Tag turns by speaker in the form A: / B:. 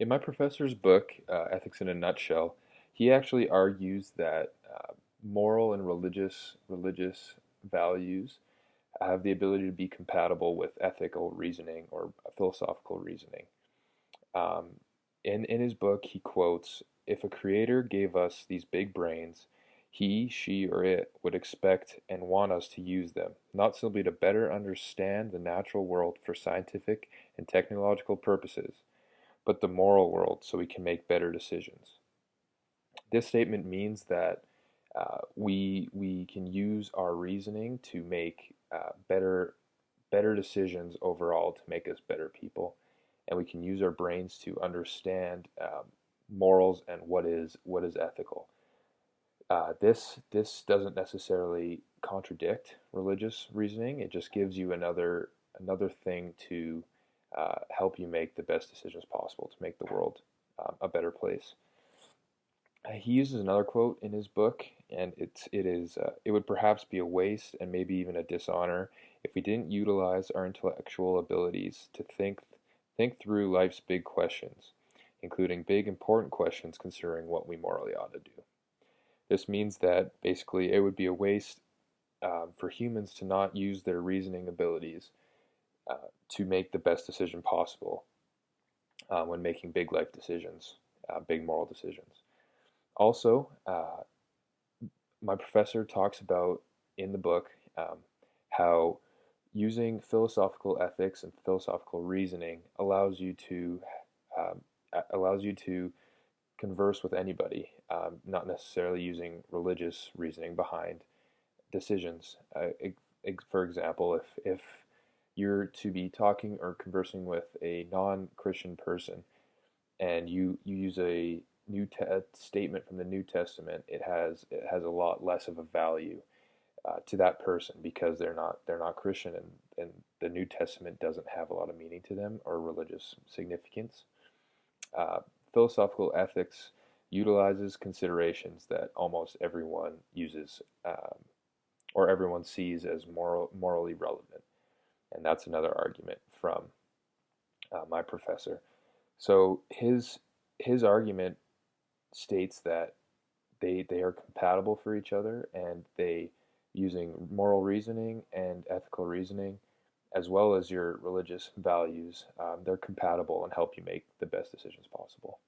A: In my professor's book, Ethics in a Nutshell, he actually argues that moral and religious values have the ability to be compatible with ethical reasoning or philosophical reasoning. Um, in his book, he quotes, "If a creator gave us these big brains, he, she, or it would expect and want us to use them, not simply to better understand the natural world for scientific and technological purposes, but the moral world so we can make better decisions." This statement means that we can use our reasoning to make better decisions overall to make us better people, and we can use our brains to understand morals and what is ethical. This doesn't necessarily contradict religious reasoning. It just gives you another thing to help you make the best decisions possible to make the world a better place. He uses another quote in his book, and it would perhaps be a waste and maybe even a dishonor if we didn't utilize our intellectual abilities to think through life's big questions, including big important questions concerning what we morally ought to do. This means that basically it would be a waste for humans to not use their reasoning abilities to make the best decision possible when making big life decisions, big moral decisions. Also, my professor talks about in the book how using philosophical ethics and philosophical reasoning um, allows you to converse with anybody, not necessarily using religious reasoning behind decisions. For example, if you're to be talking or conversing with a non-Christian person and you use a statement from the New Testament, it has a lot less of a value to that person because they're not Christian, and the New Testament doesn't have a lot of meaning to them or religious significance. Uh, Philosophical ethics utilizes considerations that almost everyone uses or everyone sees as morally relevant, and that's another argument from my professor. So his argument states that they are compatible for each other, and they using moral reasoning and ethical reasoning as well as your religious values, they're compatible and help you make the best decisions possible.